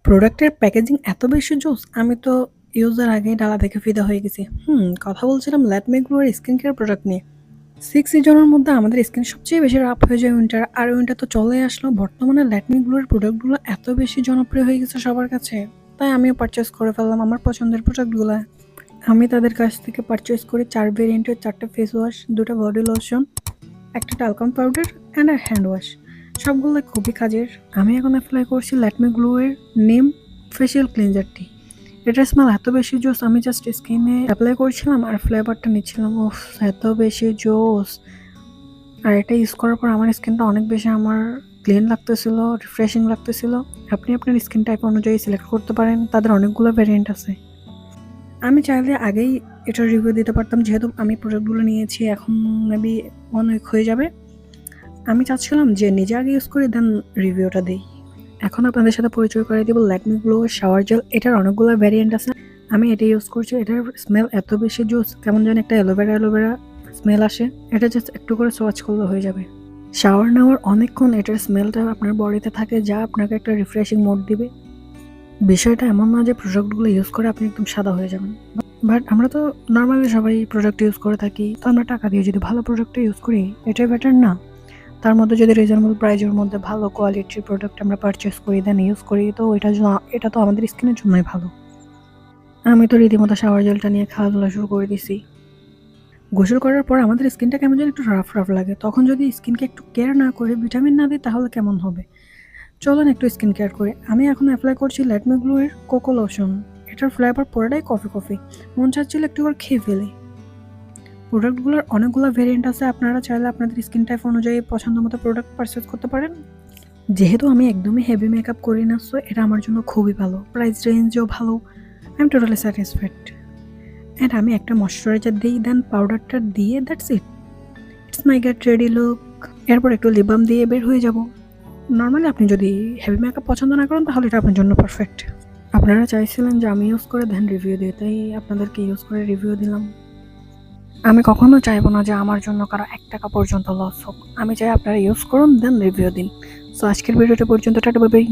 প্রোডাক্টের প্যাকেজিং এত বেশি জোস, আমি তো ইউজের আগেই ডালা দেখে ফিদা হয়ে গেছি। কথা বলছিলাম ল্যাকমে গ্লোর স্কিন কেয়ার প্রোডাক্ট নিয়ে। 6 সিজনের মধ্যে আমাদের স্কিন সবচেয়ে বেশি রাফ হয়ে যায় উইন্টার, আর উইন্টার তো চলেই আসলো। বর্তমানে ল্যাকমে গ্লোর প্রোডাক্টগুলো এত বেশি জনপ্রিয় হয়ে গেছে সবার কাছে, তাই আমিও পারচেস করে ফেললাম আমার পছন্দের প্রোডাক্টগুলো। আমি তাদের কাছ থেকে পারচেস করি 4 ভেরিয়েন্টের 4টা ফেস ওয়াশ, 2টা বডি লোশন, একটা টালকাম পাউডার অ্যান্ড হ্যান্ড ওয়াশ। সবগুলো খুবই কাজের। আমি এখন অ্যাপ্লাই করছি ল্যাকমে গ্লো এর নেম ফেশিয়াল ক্লিনজারটি। এটার স্মেল এত বেশি জোস, আমি জাস্ট স্কিনে অ্যাপ্লাই করছিলাম আর ফ্লেভারটা নিচ্ছিলাম। ওফ, এত বেশি জোস। আর এটা ইউজ করার পর আমার স্কিনটা অনেক বেশি ক্লিন লাগতেছিল, রিফ্রেশিং লাগতেছিল। আপনি আপনার স্কিন টাইপ অনুযায়ী সিলেক্ট করতে পারেন, তাদের অনেকগুলো ভ্যারিয়েন্ট আছে। আমি চাইলে আগেই এটার রিভিউ দিতে পারতাম, যেহেতু আমি প্রোডাক্টগুলো নিয়েছি, এখন মেবি অনেক হয়ে যাবে। আমি চাচ্ছিলাম যে নিজে আগে ইউজ করে দেন রিভিউটা দিই। এখন আপনাদের সাথে পরিচয় করে দিব ল্যাকমে গ্লো শাওয়ার জেল। এটার অনেকগুলো ভ্যারিয়েন্ট আছে, আমি এটা ইউজ করছি। এটার স্মেল এত বেশি জোস, কেমন যেন একটা অ্যালোভেরা স্মেল আসে। এটা জাস্ট একটু করে সোয়াচ করলে হয়ে যাবে। শাওয়ার নেওয়ার অনেকক্ষণ এটার স্মেলটা আপনার বডিতে থাকে, যা আপনাকে একটা রিফ্রেশিং মোড দিবে। বিষয়টা এমন না যে প্রোডাক্টগুলো ইউজ করে আপনি একদম সাদা হয়ে যাবেন, বাট আমরা তো নর্মালি সবাই প্রোডাক্ট ইউজ করে থাকি, তো আমরা টাকা দিয়ে যদি ভালো প্রোডাক্ট ইউজ করি এটাই বেটার না? তার মধ্যে যদি রিজনেবল প্রাইজের মধ্যে ভালো কোয়ালিটির প্রোডাক্ট আমরা পারচেস করি দেন ইউজ করি, তো এটা তো আমাদের স্কিনের জন্যই ভালো। আমি তো রীতিমতো শাওয়ার জেলটা নিয়ে খেলাধুলা শুরু করে দিছি। গোসল করার পর আমাদের স্কিনটা কেমন যেন একটু রাফ লাগে, তখন যদি স্কিনকে একটু কেয়ার না করে ভিটামিন না দিই তাহলে কেমন হবে? চলুন একটু স্কিন কেয়ার করে। আমি এখন অ্যাপ্লাই করছি ল্যাকমে গ্লো এর কোকো লোশন। এটার ফ্লেভার পুরোটাই কফি। মন চাচ্ছিল একটু করে খেয়ে ফেলি। প্রোডাক্টগুলোর অনেকগুলো ভেরিয়েন্ট আছে, আপনারা চাইলে আপনাদের স্কিন টাইপ অনুযায়ী পছন্দ মতো প্রোডাক্ট পারচেস করতে পারেন। যেহেতু আমি একদমই হেভি মেকআপ করি না, সো এটা আমার জন্য খুবই ভালো, প্রাইস রেঞ্জও ভালো। I am totally satisfied. And আমি একটা ময়শ্চারাইজার দিই, দেন পাউডারটা দিয়ে that's it's my get ready look. এরপর একটু লিপ বাম দিয়ে বের হয়ে যাব। নর্মালি আপনি যদি হেভি মেকআপ পছন্দ না করেন তাহলে এটা আপনার জন্য পারফেক্ট। আপনারা চাইছিলেন যে আমি ইউজ করে দেন রিভিউ দিই, তাই আপনাদেরকে ইউজ করে রিভিউ দিলাম। আমি কখনো চাইবো না যে আমার জন্য কারো 1 টাকা পর্যন্ত লস হোক। আমি চাই আপনারা ইউজ করুন দেন রিভিউ দিন। সো আজকের ভিডিওটা পর্যন্ত, টাটা বাই বাই।